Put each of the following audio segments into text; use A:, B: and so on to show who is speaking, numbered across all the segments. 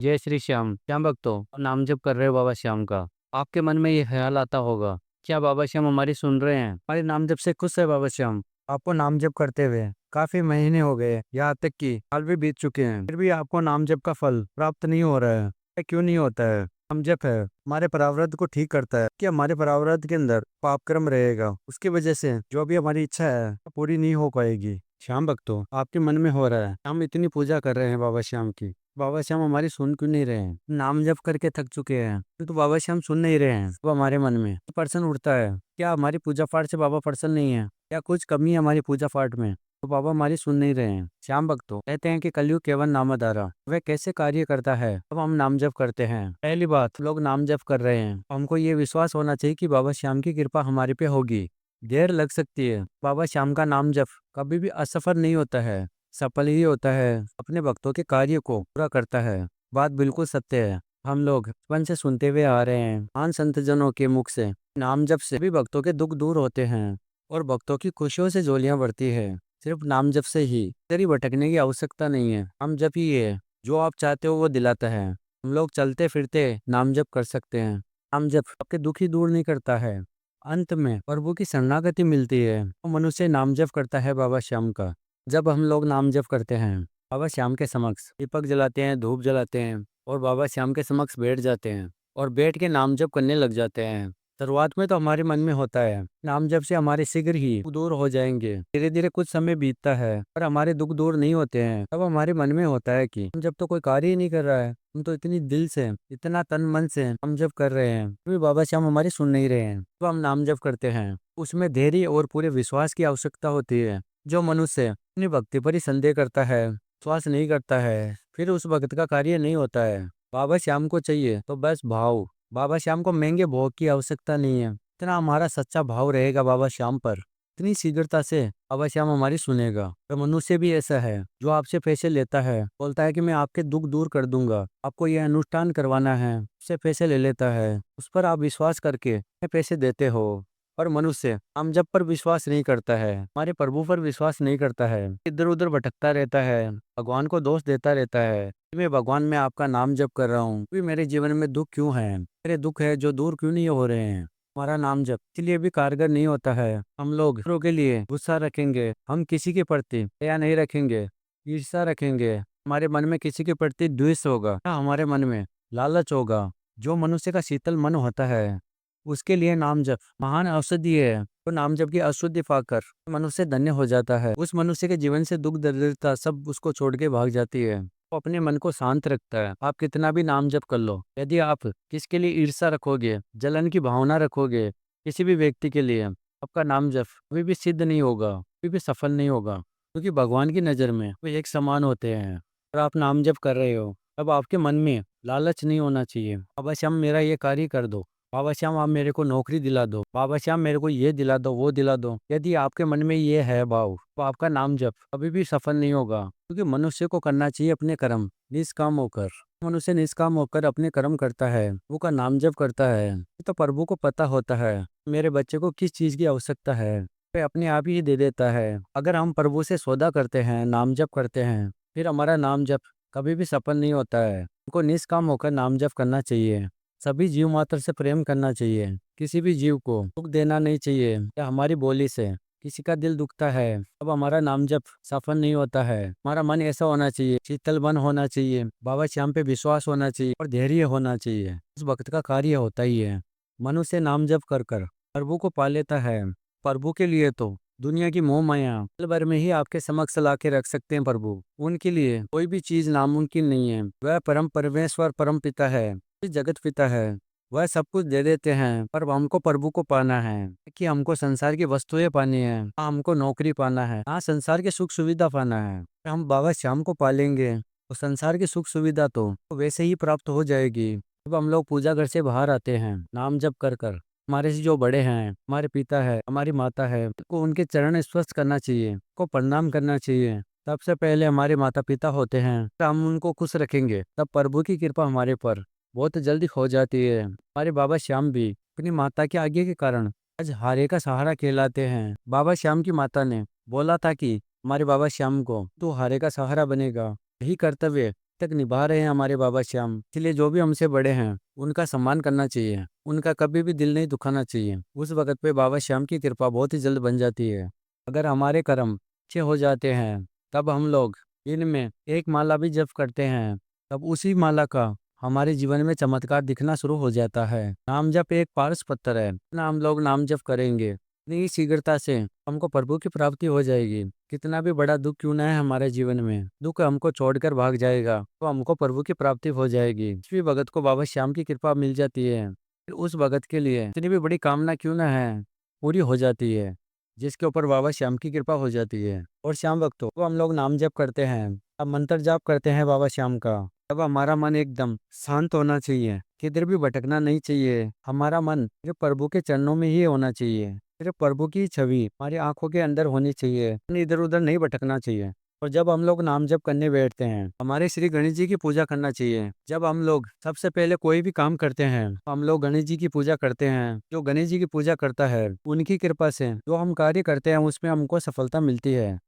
A: जय श्री श्याम। श्याम भक्तों, नाम जप कर रहे हो बाबा श्याम का। आपके मन में ये ख्याल आता होगा, क्या बाबा श्याम हमारी सुन रहे हैं, हमारे नाम जप से खुश है बाबा श्याम। आपको नाम जप करते हुए काफी महीने हो गए, यहाँ तक कि साल भी बीत चुके हैं, फिर भी आपको नाम जप का फल प्राप्त नहीं हो रहा है। ये क्यों नहीं होता है? नाम जप है हमारे प्रारब्ध को ठीक करता है कि हमारे प्रारब्ध के अंदर पाप कर्म रहेगा, उसकी वजह से जो भी हमारी इच्छा है वो पूरी नहीं हो पाएगी। श्याम भक्तों, आपके मन में हो रहा है हम इतनी पूजा कर रहे हैं बाबा श्याम की, बाबा श्याम हमारी सुन क्यों नहीं रहे हैं? नाम जप करके थक चुके हैं तो बाबा श्याम सुन नहीं रहे हैं। तो हमारे मन में तो प्रश्न उठता है, क्या हमारी पूजा पाठ से बाबा प्रसन्न नहीं है? क्या कुछ कमी है हमारी पूजा पाठ में? तो बाबा हमारी सुन नहीं रहे हैं। श्याम भक्तों, कहते हैं कि कलयुग केवल नामधारा, वह कैसे कार्य करता है। अब हम नाम जप करते हैं। पहली बात, लोग नाम जप कर रहे हैं, हमको ये विश्वास होना चाहिए कि बाबा श्याम की कृपा हमारे पे होगी। देर लग सकती है, बाबा श्याम का नाम जप कभी भी असफल नहीं होता है, सफल ही होता है, अपने भक्तों के कार्य को पूरा करता है। बात बिल्कुल सत्य है। हम लोग बचपन से सुनते हुए आ रहे हैं महान संत जनों के मुख से, नाम जप से भी भक्तों के दुख दूर होते हैं और भक्तों की खुशियों से झोलियां बढ़ती है। सिर्फ नाम जप से ही तेरी भटकने की आवश्यकता नहीं है। नाम जप ही है जो आप चाहते हो वो दिलाता है। हम लोग चलते फिरते नाम जप कर सकते हैं। नाम जप आपके दुख ही दूर नहीं करता है, अंत में प्रभु की शरणागति मिलती है। वो मनुष्य नाम जप करता है बाबा श्याम का। जब हम लोग नाम जप करते हैं, बाबा श्याम के समक्ष दीपक जलाते हैं, धूप जलाते हैं और बाबा श्याम के समक्ष बैठ जाते हैं और बैठ के नाम जप करने लग जाते हैं। शुरुआत में तो हमारे मन में होता है नाम जप से हमारे शीघ्र ही दुख दूर हो जाएंगे। धीरे धीरे कुछ समय बीतता है पर हमारे दुख दूर नहीं होते हैं। तब हमारे मन में होता है कि हम जब तो कोई कार्य ही नहीं कर रहा है, हम तो इतनी दिल से इतना तन मन से हम जप कर रहे हैं, फिर भी बाबा श्याम हमारी सुन नहीं रहे हैं। तो हम नाम जप करते हैं, उसमें धैर्य और पूरे विश्वास की आवश्यकता होती है। जो मनुष्य अपनी भक्ति पर ही संदेह करता है, विश्वास नहीं करता है, फिर उस भक्त का कार्य नहीं होता है। बाबा श्याम को चाहिए तो बस भाव। बाबा श्याम को महंगे भोग की आवश्यकता नहीं है, इतना हमारा सच्चा भाव रहेगा बाबा श्याम पर, इतनी शीघ्रता से बाबा श्याम हमारी सुनेगा। तो मनुष्य भी ऐसा है जो आपसे पैसे लेता है, बोलता है कि मैं आपके दुख दूर कर दूंगा, आपको यह अनुष्ठान करवाना है, उससे पैसे ले लेता है, उस पर आप विश्वास करके पैसे देते हो। और मनुष्य हम जब पर विश्वास नहीं करता है, हमारे प्रभु पर विश्वास नहीं करता है, इधर उधर भटकता रहता है, भगवान को दोष देता रहता है। मैं भगवान, मैं आपका नाम जप कर रहा हूँ, भी मेरे जीवन में दुख क्यों है, मेरे दुख है जो दूर क्यों नहीं हो रहे हैं। हमारा नाम जप इसलिए भी कारगर नहीं होता है। हम लोग दूसरों के लिए गुस्सा रखेंगे, हम किसी के प्रति दया नहीं रखेंगे, ईर्ष्या रखेंगे, हमारे मन में किसी के प्रति द्वेष होगा, या हमारे मन में लालच होगा। जो मनुष्य का शीतल मन होता है उसके लिए नाम जप महान औषधि है। तो नाम जप की अशुद्धि पाकर मनुष्य धन्य हो जाता है। उस मनुष्य के जीवन से दुख दरिद्रता सब उसको छोड़ के भाग जाती है। वो अपने मन को शांत रखता है। आप कितना भी नाम जप कर लो, यदि आप किसके लिए ईर्ष्या रखोगे, जलन की भावना रखोगे किसी भी व्यक्ति के लिए, आपका नाम जप कभी भी सिद्ध नहीं होगा, कभी भी सफल नहीं होगा, क्योंकि भगवान की नज़र में वे एक समान होते हैं। अगर आप नाम जप कर रहे हो तब आपके मन में लालच नहीं होना चाहिए, बाबा श्याम मेरा ये कार्य कर दो, बाबा श्याम आप मेरे को नौकरी दिला दो, बाबा श्याम मेरे को ये दिला दो वो दिला दो। यदि आपके मन में ये है भाव, तो आपका नाम जप कभी भी सफल नहीं होगा, क्योंकि मनुष्य को करना चाहिए अपने कर्म निष्काम होकर। मनुष्य निष्काम होकर अपने कर्म करता है, वो का नाम जप करता है, तो प्रभु को पता होता है मेरे बच्चे को किस चीज की आवश्यकता है, वे अपने आप ही दे देता है। अगर हम प्रभु से सौदा करते हैं, नाम जप करते हैं, फिर हमारा नाम जप कभी भी सफल नहीं होता है। हमको निष्काम होकर नाम जप करना चाहिए, सभी जीव मात्र से प्रेम करना चाहिए, किसी भी जीव को दुख देना नहीं चाहिए। या हमारी बोली से किसी का दिल दुखता है, अब हमारा नाम जप सफल नहीं होता है। हमारा मन ऐसा होना चाहिए, शीतल मन होना चाहिए, बाबा श्याम पे विश्वास होना चाहिए और धैर्य होना चाहिए। उस वक्त का कार्य होता ही है। मनुष्य नाम जप कर कर प्रभु को पा लेता है। प्रभु के लिए तो दुनिया की मोह माया पल भर में ही आपके समक्ष ला के रख सकते हैं। प्रभु, उनके लिए कोई भी चीज नामुमकिन नहीं है। वह परम परमेश्वर परम पिता है, जगत पिता है, वह सब कुछ दे देते हैं। पर हमको प्रभु को पाना है, कि हमको संसार की वस्तुएं पानी है, हाँ हमको नौकरी पाना है, हाँ संसार के सुख सुविधा पाना है। हम बाबा श्याम को पालेंगे तो संसार की सुख सुविधा तो वैसे ही प्राप्त हो जाएगी। जब हम लोग पूजा घर से बाहर आते हैं नाम जप कर कर, हमारे से जो बड़े हैं, हमारे पिता है, हमारी माता है, को उनके चरण स्पर्श करना चाहिए, को प्रणाम करना चाहिए। सबसे पहले हमारे माता पिता होते हैं, तो हम उनको खुश रखेंगे, तब प्रभु की कृपा हमारे पर बहुत जल्दी हो जाती है। हमारे बाबा श्याम भी अपनी माता के आगे के कारण आज हारे का सहारा कहलाते हैं। बाबा श्याम की माता ने बोला था कि हमारे बाबा श्याम को तू हारे का सहारा बनेगा। यही कर्तव्य तक निभा रहे हैं हमारे बाबा श्याम। इसलिए जो भी हमसे बड़े हैं उनका सम्मान करना चाहिए, उनका कभी भी दिल नहीं दुखाना चाहिए। उस वक्त पे बाबा श्याम की कृपा बहुत ही जल्द बन जाती है। अगर हमारे कर्म अच्छे हो जाते हैं तब हम लोग इनमें एक माला भी जप करते हैं, तब उसी माला का हमारे जीवन में चमत्कार दिखना शुरू हो जाता है। नाम जप एक पारस पत्थर है ना, हम लोग नाम जप करेंगे इतनी शीघ्रता से हमको प्रभु की प्राप्ति हो जाएगी। कितना भी बड़ा दुख क्यों ना है हमारे जीवन में, दुख हमको छोड़कर भाग जाएगा तो हमको प्रभु की प्राप्ति हो जाएगी। इसी भगत को बाबा श्याम की कृपा मिल जाती है, फिर उस भगत के लिए इतनी भी बड़ी कामना क्यों ना है पूरी हो जाती है, जिसके ऊपर बाबा श्याम की कृपा हो जाती है। और श्याम भक्तों को हम लोग नाम जप करते हैं, अब मंत्र जाप करते हैं बाबा श्याम का, तब हमारा मन एकदम शांत होना चाहिए, किधर भी भटकना नहीं चाहिए। हमारा मन सिर्फ प्रभु के चरणों में ही होना चाहिए, सिर्फ प्रभु की छवि हमारी आंखों के अंदर होनी चाहिए, इधर उधर नहीं भटकना चाहिए। और जब हम लोग नाम जप करने बैठते हैं हमारे श्री गणेश जी की पूजा करना चाहिए। जब हम लोग सबसे पहले कोई भी काम करते हैं हम लोग गणेश जी की पूजा करते हैं। जो गणेश जी की पूजा करता है उनकी कृपा से जो हम कार्य करते हैं उसमें हमको सफलता मिलती है।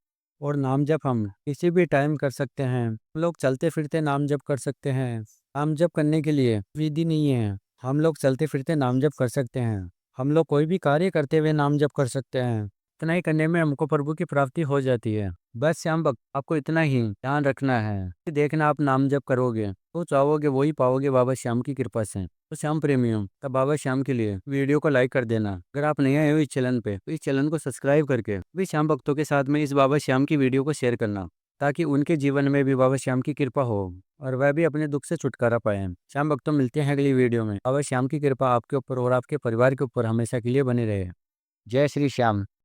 A: और नाम जप हम किसी भी टाइम कर सकते हैं, हम लोग चलते फिरते नाम जप कर सकते हैं। नाम जप करने के लिए विधि नहीं है, हम लोग चलते फिरते नाम जप कर सकते हैं। हम लोग कोई भी कार्य करते हुए नाम जप कर सकते हैं। इतना ही करने में हमको प्रभु की प्राप्ति हो जाती है। बस श्याम भक्त आपको इतना ही ध्यान रखना है कि देखना आप नाम जप करोगे तो चाहोगे वही पाओगे बाबा श्याम की कृपा से। तो श्याम प्रेमियों तब बाबा श्याम के लिए वीडियो को लाइक कर देना। अगर आप नए आए हो इस चैनल पे तो इस चैनल को सब्सक्राइब करके भी श्याम भक्तों के साथ में इस बाबा श्याम की वीडियो को शेयर करना, ताकि उनके जीवन में भी बाबा श्याम की कृपा हो और वह भी अपने दुख से छुटकारा पाए। श्याम भक्तों मिलते हैं अगली वीडियो में। बाबा श्याम की कृपा आपके ऊपर और आपके परिवार के ऊपर हमेशा के लिए बनी रहे। जय श्री श्याम।